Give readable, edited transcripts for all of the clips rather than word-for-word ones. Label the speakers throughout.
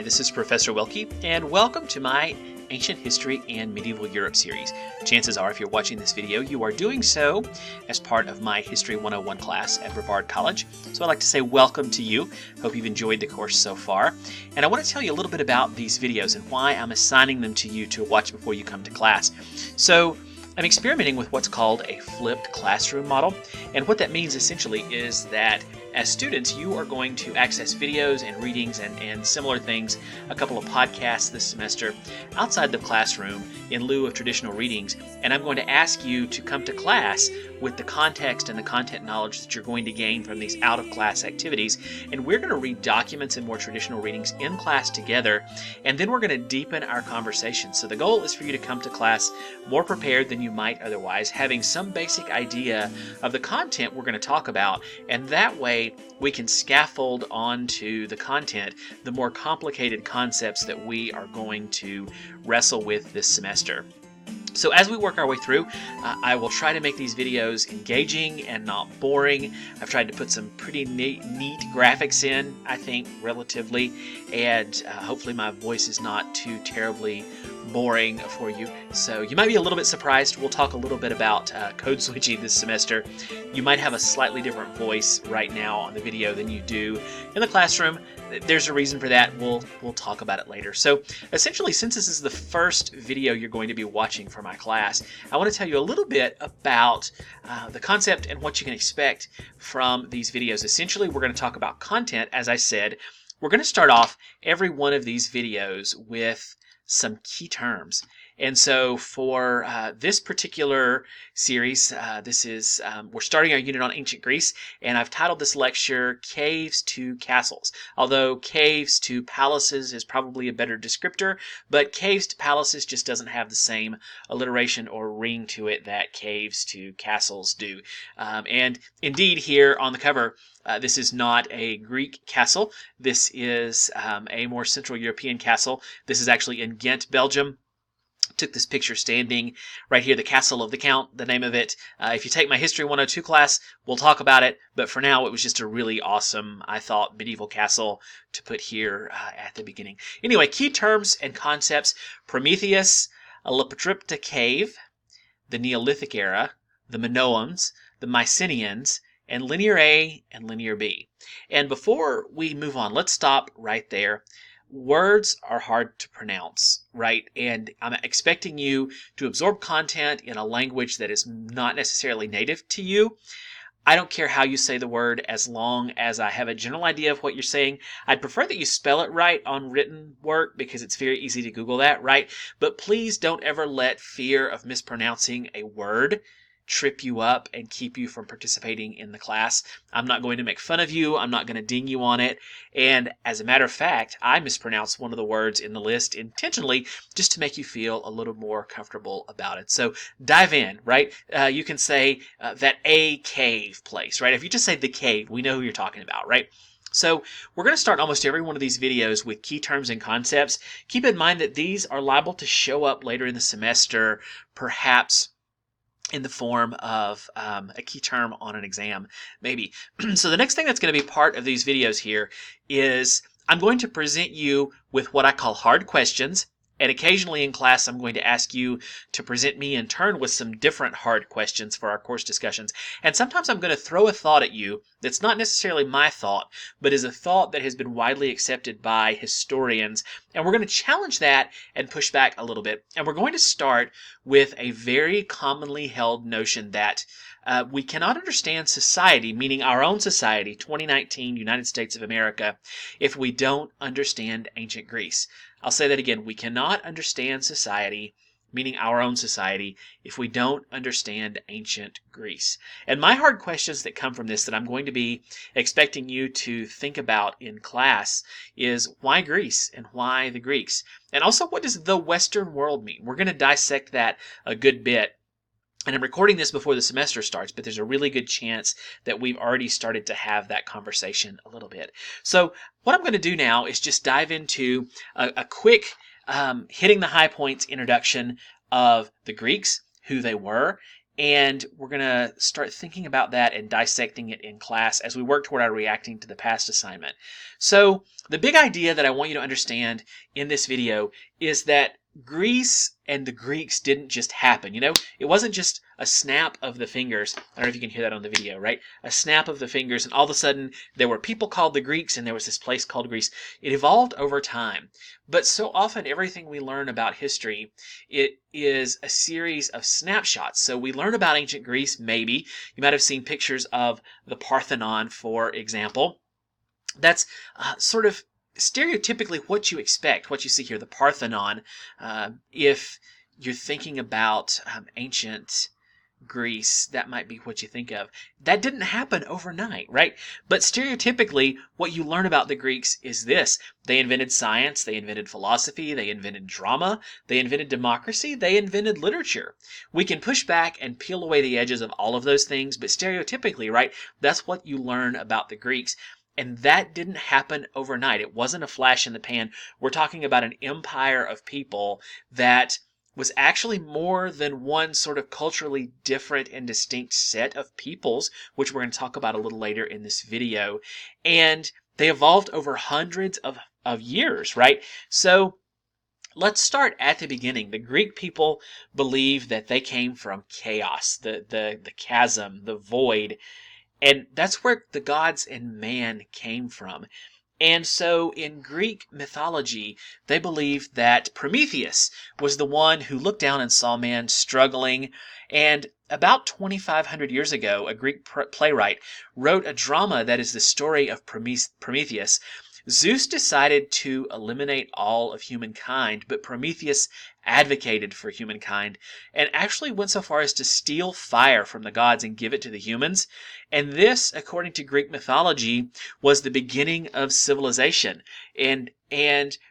Speaker 1: this is Professor Wilkey, and welcome to my Ancient History and Medieval Europe series. Chances are, if you're watching this video, you are doing so as part of my History 101 class at Brevard College. So I'd like to say welcome to you. Hope you've enjoyed the course so far. And I want to tell you a little bit about these videos and why I'm assigning them to you to watch before you come to class. So I'm experimenting with what's called a flipped classroom model. And what that means essentially is that as students, you are going to access videos and readings and similar things, a couple of podcasts this semester outside the classroom in lieu of traditional readings. And I'm going to ask you to come to class with the context and the content knowledge that you're going to gain from these out-of-class activities. And we're going to read documents and more traditional readings in class together, and then we're going to deepen our conversation. So the goal is for you to come to class more prepared than you might otherwise, having some basic idea of the content we're going to talk about, and that way we can scaffold onto the content the more complicated concepts that we are going to wrestle with this semester. So as we work our way through, I will try to make these videos engaging and not boring. I've tried to put some pretty neat graphics in, I think, relatively, and hopefully my voice is not too terribly boring for you. So you might be a little bit surprised. We'll talk a little bit about code switching this semester. You might have a slightly different voice right now on the video than you do in the classroom. There's a reason for that. We'll talk about it later. So essentially, since this is the first video you're going to be watching for my class, I want to tell you a little bit about the concept and what you can expect from these videos. Essentially, we're going to talk about content. As I said, we're going to start off every one of these videos with some key terms. And so for this particular series, we're starting our unit on ancient Greece, and I've titled this lecture Caves to Castles. Although caves to palaces is probably a better descriptor, but caves to palaces just doesn't have the same alliteration or ring to it that caves to castles do. And indeed, here on the cover, this is not a Greek castle. This is a more Central European castle. This is actually in Ghent, Belgium. Took this picture standing right here, the Castle of the Count, the name of it. If you take my History 102 class, we'll talk about it. But for now, it was just a really awesome, I thought, medieval castle to put here at the beginning. Anyway, key terms and concepts: Prometheus, a Lapatripta cave, the Neolithic era, the Minoans, the Mycenaeans, and Linear A and Linear B. And before we move on, let's stop right there. Words are hard to pronounce, right? And I'm expecting you to absorb content in a language that is not necessarily native to you. I don't care how you say the word as long as I have a general idea of what you're saying. I'd prefer that you spell it right on written work because it's very easy to Google that, right? But please don't ever let fear of mispronouncing a word trip you up and keep you from participating in the class. I'm not going to make fun of you. I'm not going to ding you on it. And as a matter of fact, I mispronounced one of the words in the list intentionally just to make you feel a little more comfortable about it. So dive in, right? You can say that a cave place, right? If you just say the cave, we know who you're talking about, right? So we're going to start almost every one of these videos with key terms and concepts. Keep in mind that these are liable to show up later in the semester, perhaps in the form of a key term on an exam, maybe. So the next thing that's going to be part of these videos here is I'm going to present you with what I call hard questions, and occasionally in class I'm going to ask you to present me in turn with some different hard questions for our course discussions. And sometimes I'm going to throw a thought at you that's not necessarily my thought, but is a thought that has been widely accepted by historians. And we're going to challenge that and push back a little bit. And we're going to start with a very commonly held notion that we cannot understand society, meaning our own society, 2019 United States of America, if we don't understand ancient Greece. I'll say that again. We cannot understand society, meaning our own society, if we don't understand ancient Greece. And my hard questions that come from this that I'm going to be expecting you to think about in class is why Greece and why the Greeks? And also, what does the Western world mean? We're going to dissect that a good bit. And I'm recording this before the semester starts, but there's a really good chance that we've already started to have that conversation a little bit. So what I'm going to do now is just dive into a quick hitting the high points introduction of the Greeks, who they were, And we're going to start thinking about that and dissecting it in class as we work toward our reacting to the past assignment. So the big idea that I want you to understand in this video is that Greece and the Greeks didn't just happen. It wasn't just a snap of the fingers. I don't know if you can hear that on the video, right? A snap of the fingers, and all of a sudden there were people called the Greeks and there was this place called Greece. It evolved over time. But so often everything we learn about history, it is a series of snapshots. So we learn about ancient Greece, maybe. You might have seen pictures of the Parthenon, for example. That's sort of stereotypically what you expect, what you see here, the Parthenon, if you're thinking about ancient Greece, that might be what you think of. That didn't happen overnight, right? But stereotypically, what you learn about the Greeks is this. They invented science, they invented philosophy, they invented drama, they invented democracy, they invented literature. We can push back and peel away the edges of all of those things, but stereotypically, right, that's what you learn about the Greeks. And that didn't happen overnight. It wasn't a flash in the pan. We're talking about an empire of people that was actually more than one sort of culturally different and distinct set of peoples, which we're going to talk about a little later in this video. And they evolved over hundreds of years, right? So let's start at the beginning. The Greek people believed that they came from chaos, the chasm, the void. And that's where the gods and man came from. And so in Greek mythology, they believed that Prometheus was the one who looked down and saw man struggling. And about 2,500 years ago, a Greek playwright wrote a drama that is the story of Prometheus. Zeus decided to eliminate all of humankind, but Prometheus advocated for humankind and actually went so far as to steal fire from the gods and give it to the humans. And this, according to Greek mythology, was the beginning of civilization. And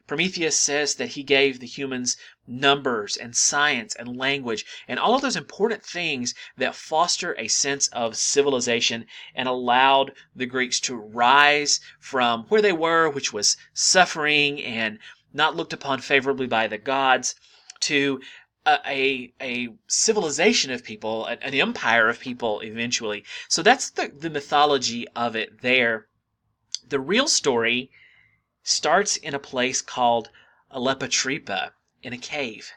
Speaker 1: Prometheus says that he gave the humans numbers and science and language and all of those important things that foster a sense of civilization and allowed the Greeks to rise from where they were, which was suffering and not looked upon favorably by the gods, to a civilization of people, an empire of people eventually. So that's the mythology of it there. The real story starts in a place called Alepatripa, in a cave.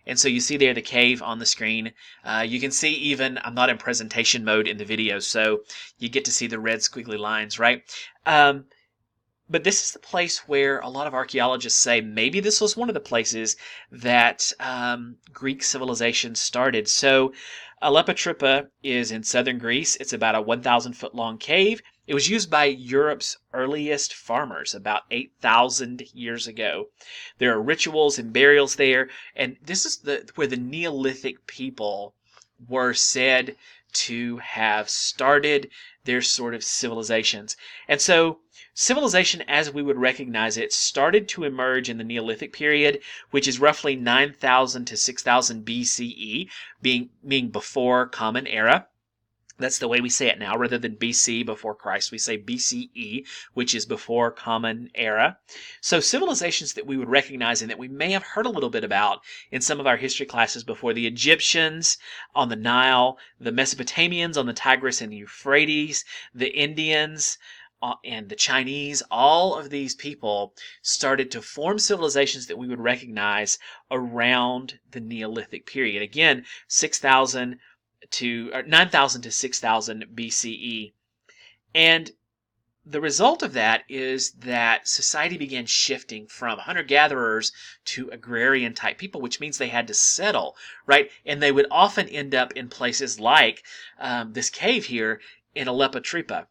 Speaker 1: And so you see there the cave on the screen. You can see even, I'm not in presentation mode in the video, so you get to see the red squiggly lines, right? But this is the place where a lot of archaeologists say maybe this was one of the places that Greek civilization started. So Alepatripa is in southern Greece. It's about a 1,000-foot long cave. It was used by Europe's earliest farmers about 8,000 years ago. There are rituals and burials there, and this is where the Neolithic people were said to have started their sort of civilizations. And so civilization as we would recognize it started to emerge in the Neolithic period, which is roughly 9,000 to 6,000 BCE, being before Common Era. That's the way we say it now. Rather than BC, before Christ, we say BCE, which is before Common Era. So civilizations that we would recognize and that we may have heard a little bit about in some of our history classes before: the Egyptians on the Nile, the Mesopotamians on the Tigris and the Euphrates, the Indians, and the Chinese. All of these people started to form civilizations that we would recognize around the Neolithic period. Again, 9,000 to 6,000 BCE. And the result of that is that society began shifting from hunter-gatherers to agrarian-type people, which means they had to settle, right? And they would often end up in places like this cave here in Alepatripa.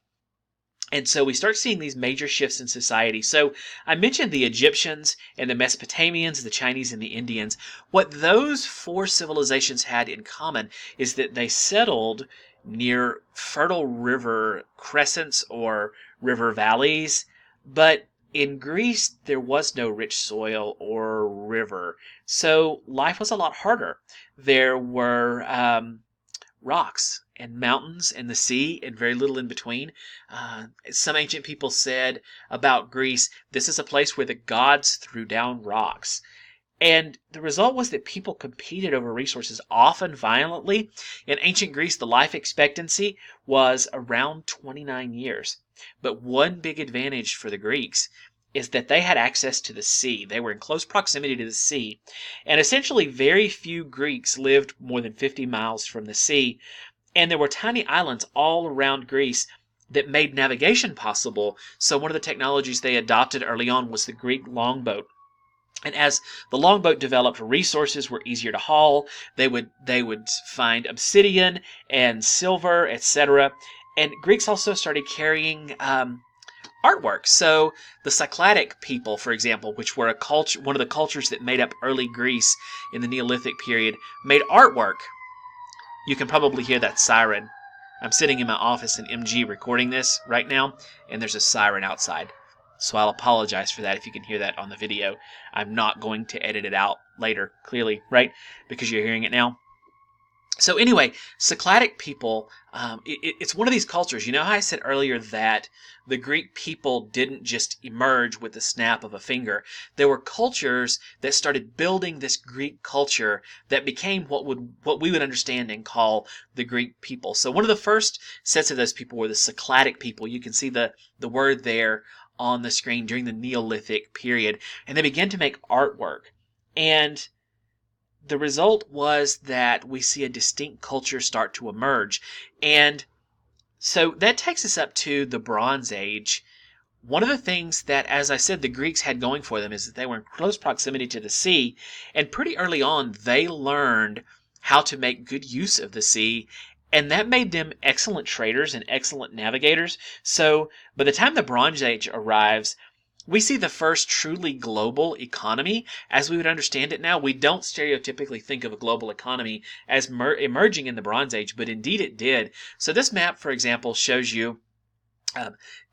Speaker 1: And so we start seeing these major shifts in society. So I mentioned the Egyptians and the Mesopotamians, the Chinese and the Indians. What those four civilizations had in common is that they settled near fertile river crescents or river valleys. But in Greece, there was no rich soil or river. So life was a lot harder. There were rocks and mountains and the sea and very little in between. Some ancient people said about Greece, this is a place where the gods threw down rocks. And the result was that people competed over resources, often violently. In ancient Greece, the life expectancy was around 29 years. But one big advantage for the Greeks is that they had access to the sea. They were in close proximity to the sea. And essentially, very few Greeks lived more than 50 miles from the sea. And there were tiny islands all around Greece that made navigation possible. So one of the technologies they adopted early on was the Greek longboat. And as the longboat developed, resources were easier to haul. They would find obsidian and silver, etc. And Greeks also started carrying artwork. So the Cycladic people, for example, which were one of the cultures that made up early Greece in the Neolithic period, made artwork. You can probably hear that siren. I'm sitting in my office in MG recording this right now, and there's a siren outside. So I'll apologize for that if you can hear that on the video. I'm not going to edit it out later, clearly, right? Because you're hearing it now. So anyway, Cycladic people, it's one of these cultures. You know how I said earlier that the Greek people didn't just emerge with the snap of a finger. There were cultures that started building this Greek culture that became what we would understand and call the Greek people. So one of the first sets of those people were the Cycladic people. You can see the word there on the screen during the Neolithic period. And they began to make artwork. And the result was that we see a distinct culture start to emerge. And so that takes us up to the Bronze Age. One of the things that, as I said, the Greeks had going for them is that they were in close proximity to the sea. And pretty early on, they learned how to make good use of the sea. And that made them excellent traders and excellent navigators. So by the time the Bronze Age arrives, we see the first truly global economy as we would understand it now. We don't stereotypically think of a global economy as emerging in the Bronze Age, but indeed it did. So this map, for example, shows you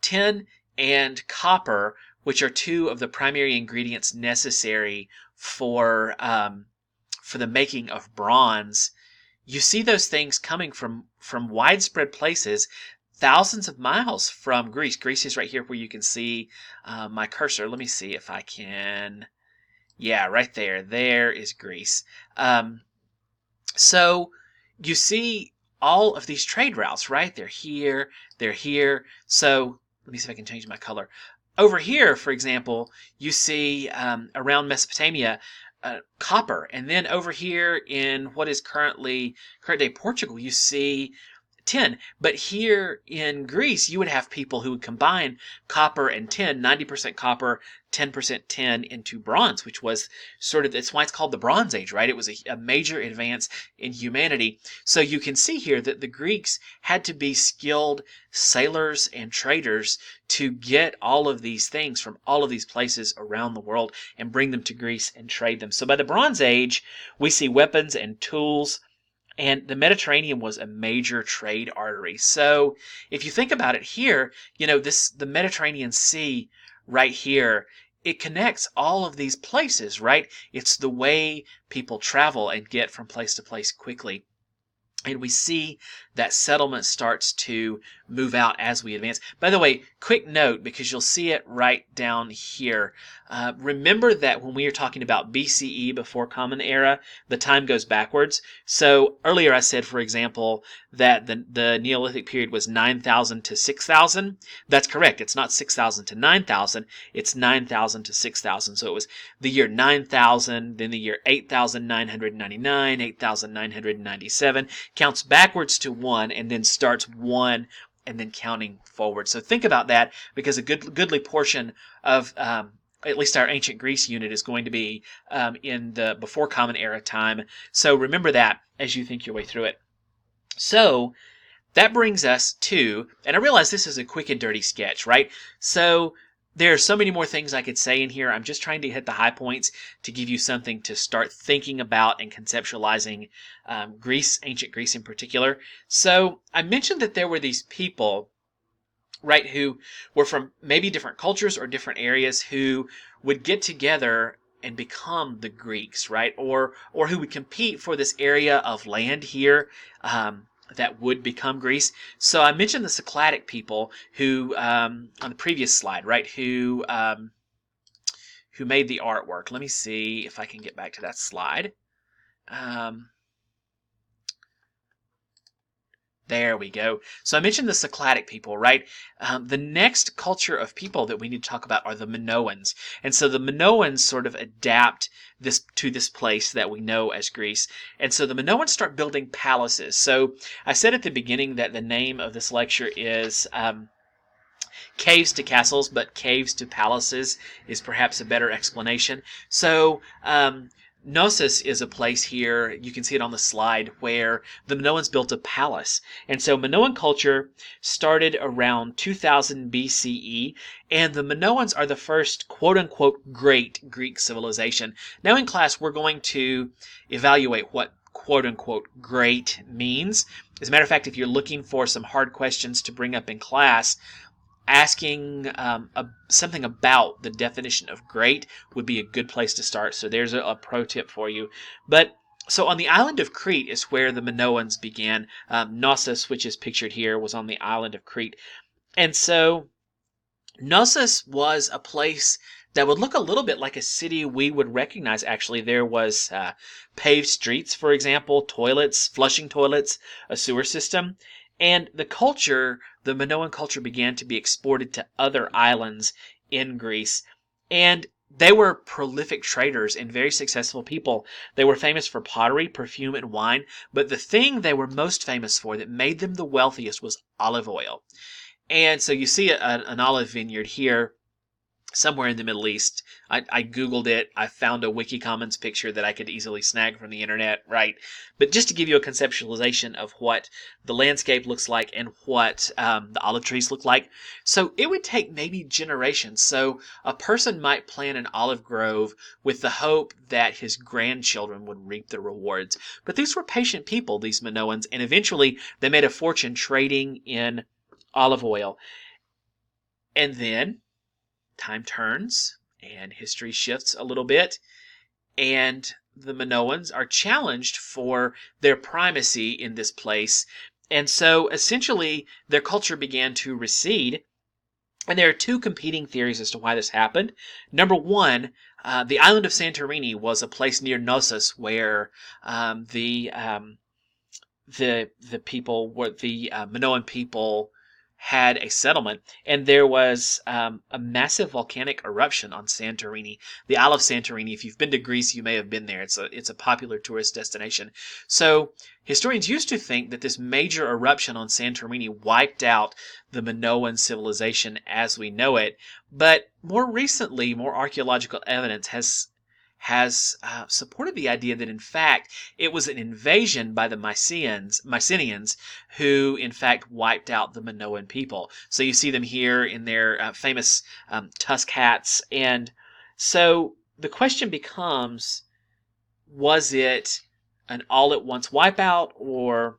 Speaker 1: tin and copper, which are two of the primary ingredients necessary for the making of bronze. You see those things coming from widespread places, thousands of miles from Greece. Greece is right here where you can see my cursor. Let me see if I can. Yeah, right there. There is Greece. So you see all of these trade routes, right? They're here. They're here. So let me see if I can change my color. Over here, for example, you see around Mesopotamia, copper. And then over here in what is current day Portugal, you see tin. But here in Greece, you would have people who would combine copper and tin, 90% copper, 10% tin into bronze, which was that's why it's called the Bronze Age, right? It was a major advance in humanity. So you can see here that the Greeks had to be skilled sailors and traders to get all of these things from all of these places around the world and bring them to Greece and trade them. So by the Bronze Age, we see weapons and tools. And the Mediterranean was a major trade artery. So if you think about it here, the Mediterranean Sea right here, it connects all of these places, right? It's the way people travel and get from place to place quickly. And we see that settlement starts to move out as we advance. By the way, quick note, because you'll see it right down here. Remember that when we are talking about BCE, before Common Era, the time goes backwards. So earlier I said, for example, that the Neolithic period was 9,000 to 6,000. That's correct. It's not 6,000 to 9,000. It's 9,000 to 6,000. So it was the year 9,000, then the year 8,999, 8,997. Counts backwards to 1 and then starts 1 and then counting forward. So think about that, because a goodly portion of at least our ancient Greece unit is going to be in the before Common Era time. So remember that as you think your way through it. So that brings us to, and I realize this is a quick and dirty sketch, right? So there are so many more things I could say in here. I'm just trying to hit the high points to give you something to start thinking about and conceptualizing Greece, ancient Greece in particular. So I mentioned that there were these people, right, who were from maybe different cultures or different areas who would get together and become the Greeks, right? Or who would compete for this area of land here that would become Greece. So I mentioned the Cycladic people who, on the previous slide, right, who who made the artwork. Let me see if I can get back to that slide. There we go. So I mentioned the Cycladic people, right? The next culture of people that we need to talk about are the Minoans. And so the Minoans sort of adapt to this place that we know as Greece. And so the Minoans start building palaces. So I said at the beginning that the name of this lecture is Caves to Castles, but Caves to Palaces is perhaps a better explanation. So Knossos is a place here, you can see it on the slide, where the Minoans built a palace. And so Minoan culture started around 2000 BCE, and the Minoans are the first quote-unquote great Greek civilization. Now in class, we're going to evaluate what quote-unquote great means. As a matter of fact, if you're looking for some hard questions to bring up in class, asking something about the definition of great would be a good place to start. So there's a pro tip for you. But so on the island of Crete is where the Minoans began. Knossos, which is pictured here, was on the island of Crete. And so Knossos was a place that would look a little bit like a city we would recognize. Actually, there was paved streets, for example, toilets, flushing toilets, a sewer system. And the Minoan culture began to be exported to other islands in Greece. And they were prolific traders and very successful people. They were famous for pottery, perfume, and wine. But the thing they were most famous for that made them the wealthiest was olive oil. And so you see an olive vineyard here somewhere in the Middle East. I Googled it. I found a Wiki Commons picture that I could easily snag from the internet, right? But just to give you a conceptualization of what the landscape looks like and what the olive trees look like. So it would take maybe generations. So a person might plant an olive grove with the hope that his grandchildren would reap the rewards. But these were patient people, these Minoans, and eventually they made a fortune trading in olive oil. And then time turns and history shifts a little bit, and the Minoans are challenged for their primacy in this place. And so essentially their culture began to recede. And there are two competing theories as to why this happened. Number one, the island of Santorini was a place near Knossos where the Minoan people had a settlement, and there was a massive volcanic eruption on Santorini, the Isle of Santorini. If you've been to Greece, you may have been there. It's a popular tourist destination. So historians used to think that this major eruption on Santorini wiped out the Minoan civilization as we know it, but more recently, more archaeological evidence has supported the idea that in fact it was an invasion by the Mycenaeans who in fact wiped out the Minoan people. So you see them here in their famous tusk hats. And so the question becomes, was it an all-at-once wipeout, or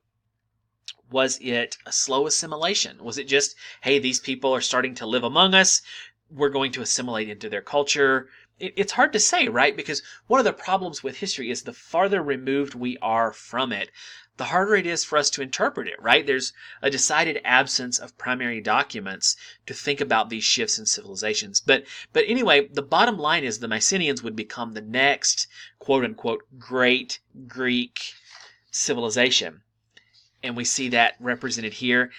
Speaker 1: was it a slow assimilation? Was it just, hey, these people are starting to live among us, we're going to assimilate into their culture? It's hard to say, right? Because one of the problems with history is the farther removed we are from it, the harder it is for us to interpret it, right? There's a decided absence of primary documents to think about these shifts in civilizations. But anyway, the bottom line is the Mycenaeans would become the next quote-unquote great Greek civilization. And we see that represented here.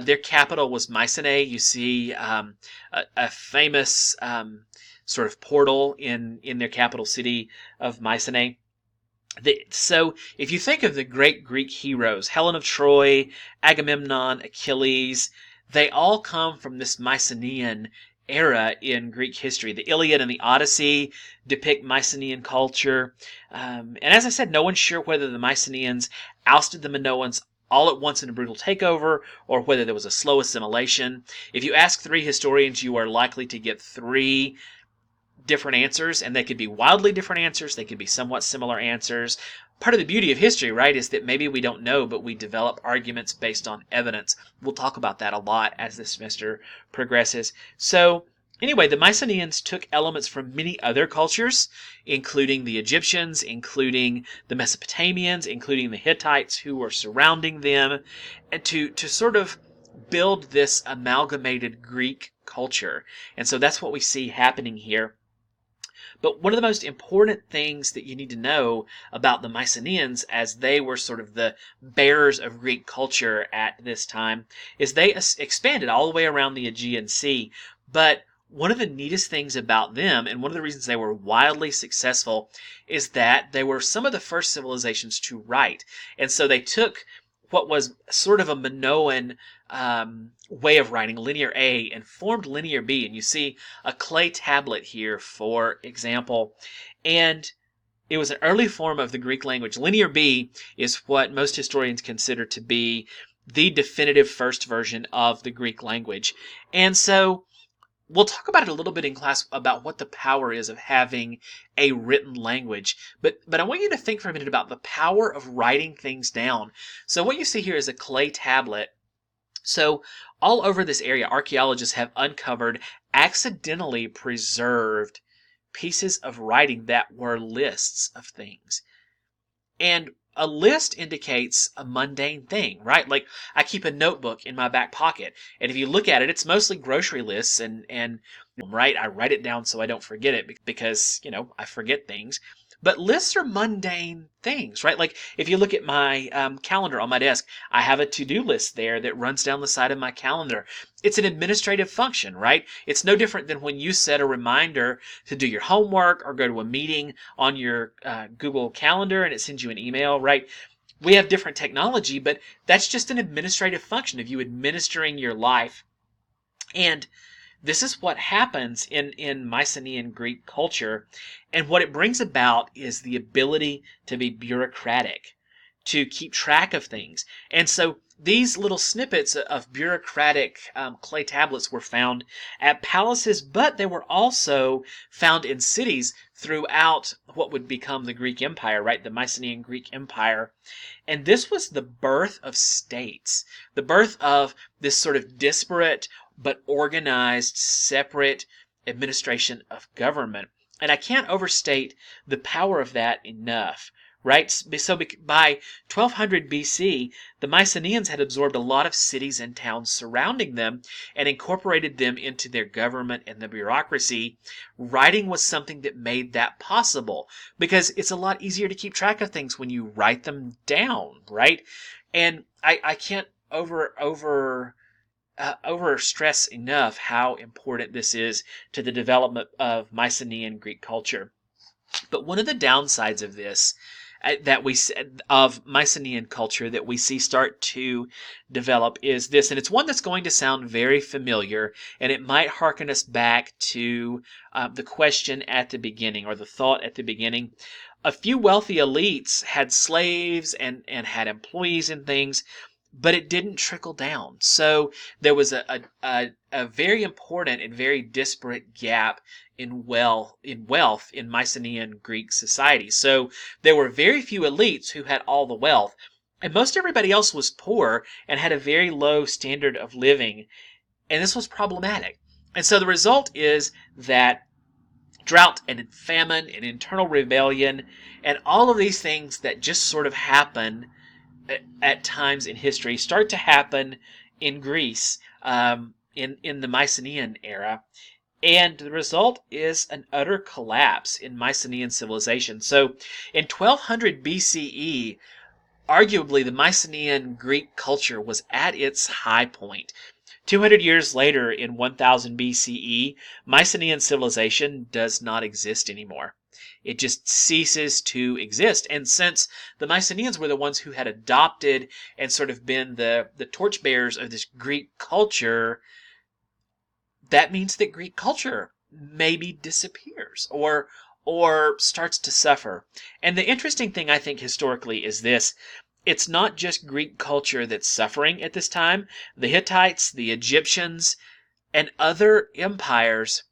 Speaker 1: Their capital was Mycenae. You see a famous sort of portal in their capital city of Mycenae. So if you think of the great Greek heroes, Helen of Troy, Agamemnon, Achilles, they all come from this Mycenaean era in Greek history. The Iliad and the Odyssey depict Mycenaean culture. And as I said, no one's sure whether the Mycenaeans ousted the Minoans all at once in a brutal takeover, or whether there was a slow assimilation. If you ask three historians, you are likely to get three different answers, and they could be wildly different answers, they could be somewhat similar answers. Part of the beauty of history, right, is that maybe we don't know, but we develop arguments based on evidence. We'll talk about that a lot as the semester progresses. So anyway, the Mycenaeans took elements from many other cultures, including the Egyptians, including the Mesopotamians, including the Hittites who were surrounding them, and to sort of build this amalgamated Greek culture. And so that's what we see happening here. But one of the most important things that you need to know about the Mycenaeans, as they were sort of the bearers of Greek culture at this time, is they expanded all the way around the Aegean Sea. But one of the neatest things about them, and one of the reasons they were wildly successful, is that they were some of the first civilizations to write. And so they took what was sort of a Minoan way of writing, Linear A, and formed Linear B. And you see a clay tablet here, for example. And it was an early form of the Greek language. Linear B is what most historians consider to be the definitive first version of the Greek language. And so we'll talk about it a little bit in class about what the power is of having a written language. But I want you to think for a minute about the power of writing things down. So what you see here is a clay tablet. So all over this area, archaeologists have uncovered accidentally preserved pieces of writing that were lists of things. And a list indicates a mundane thing, right? Like, I keep a notebook in my back pocket, and if you look at it, it's mostly grocery lists, and right, I write it down so I don't forget it, because, I forget things. But lists are mundane things, right? Like, if you look at my calendar on my desk, I have a to-do list there that runs down the side of my calendar. It's an administrative function, right? It's no different than when you set a reminder to do your homework or go to a meeting on your Google Calendar and it sends you an email, right? We have different technology, but that's just an administrative function of you administering your life. And this is what happens in Mycenaean Greek culture, and what it brings about is the ability to be bureaucratic, to keep track of things. And so these little snippets of bureaucratic clay tablets were found at palaces, but they were also found in cities throughout what would become the Greek Empire, right? The Mycenaean Greek Empire. And this was the birth of states, the birth of this sort of disparate but organized, separate administration of government. And I can't overstate the power of that enough, right? So by 1200 BC, the Mycenaeans had absorbed a lot of cities and towns surrounding them and incorporated them into their government and the bureaucracy. Writing was something that made that possible, because it's a lot easier to keep track of things when you write them down, right? And I can't overstress enough how important this is to the development of Mycenaean Greek culture. But one of the downsides of this, of Mycenaean culture that we see start to develop, is this, and it's one that's going to sound very familiar, and it might harken us back to the question at the beginning, or the thought at the beginning. A few wealthy elites had slaves and had employees and things, but it didn't trickle down. So there was a very important and very disparate gap in wealth in Mycenaean Greek society. So there were very few elites who had all the wealth, and most everybody else was poor and had a very low standard of living, and this was problematic. And so the result is that drought and famine and internal rebellion and all of these things that just sort of happen at times in history start to happen in Greece in the Mycenaean era. And the result is an utter collapse in Mycenaean civilization. So in 1200 BCE, arguably the Mycenaean Greek culture was at its high point. 200 years later, in 1000 BCE, Mycenaean civilization does not exist anymore. It just ceases to exist. And since the Mycenaeans were the ones who had adopted and sort of been the torchbearers of this Greek culture, that means that Greek culture maybe disappears or starts to suffer. And the interesting thing, I think, historically is this. It's not just Greek culture that's suffering at this time. The Hittites, the Egyptians, and other empires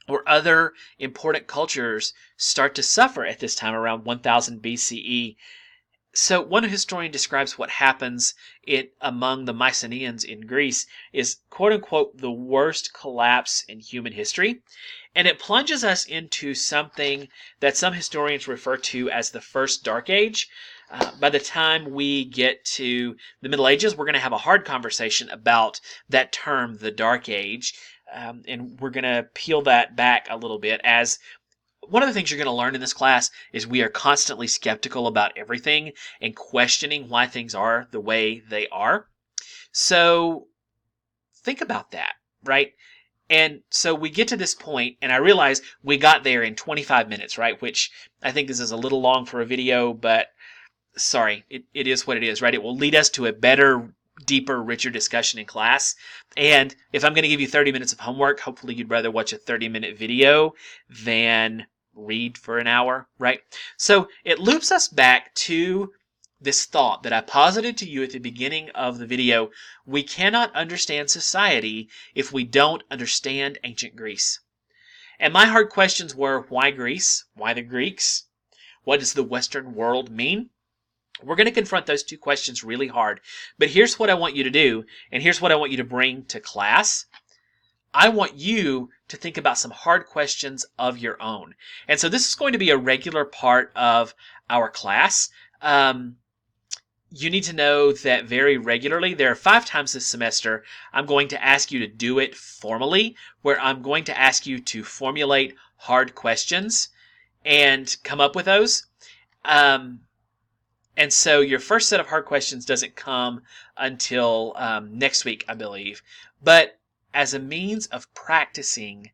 Speaker 1: or other important cultures start to suffer at this time around 1000 BCE. So one historian describes what happens among the Mycenaeans in Greece is, quote-unquote, the worst collapse in human history. And it plunges us into something that some historians refer to as the First Dark Age. By the time we get to the Middle Ages, we're going to have a hard conversation about that term, the Dark Age. And we're going to peel that back a little bit, as one of the things you're going to learn in this class is we are constantly skeptical about everything and questioning why things are the way they are. So think about that, right? And so we get to this point, and I realize we got there in 25 minutes, right? Which I think this is a little long for a video, but sorry, it is what it is, right? It will lead us to a better, deeper, richer discussion in class. And if I'm going to give you 30 minutes of homework, hopefully you'd rather watch a 30-minute video than read for an hour, right? So it loops us back to this thought that I posited to you at the beginning of the video. We cannot understand society if we don't understand ancient Greece. And my hard questions were, why Greece? Why the Greeks? What does the Western world mean? We're going to confront those two questions really hard. But here's what I want you to do, and here's what I want you to bring to class. I want you to think about some hard questions of your own. And so this is going to be a regular part of our class. You need to know that very regularly, there are 5 times this semester, I'm going to ask you to do it formally, where I'm going to ask you to formulate hard questions and come up with those. And so your first set of hard questions doesn't come until next week, I believe. But as a means of practicing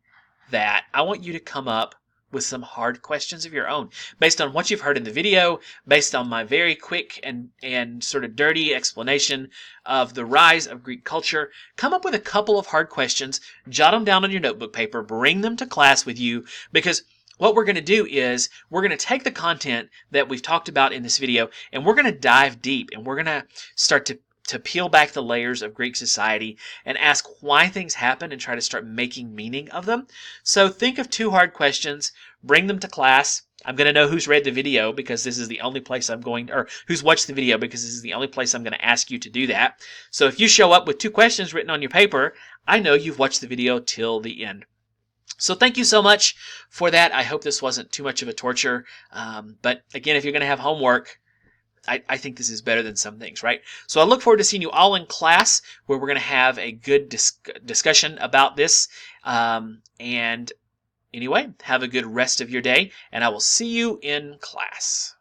Speaker 1: that, I want you to come up with some hard questions of your own, based on what you've heard in the video, based on my very quick and sort of dirty explanation of the rise of Greek culture. Come up with a couple of hard questions, jot them down on your notebook paper, bring them to class with you, because what we're going to do is we're going to take the content that we've talked about in this video and we're going to dive deep and we're going to start to peel back the layers of Greek society and ask why things happen and try to start making meaning of them. So think of 2 hard questions, bring them to class. I'm going to know who's read the video because this is the only place I'm going, or who's watched the video because this is the only place I'm going to ask you to do that. So if you show up with 2 questions written on your paper, I know you've watched the video till the end. So thank you so much for that. I hope this wasn't too much of a torture. But again, if you're going to have homework, I think this is better than some things, right? So I look forward to seeing you all in class where we're going to have a good discussion about this. And anyway, have a good rest of your day, and I will see you in class.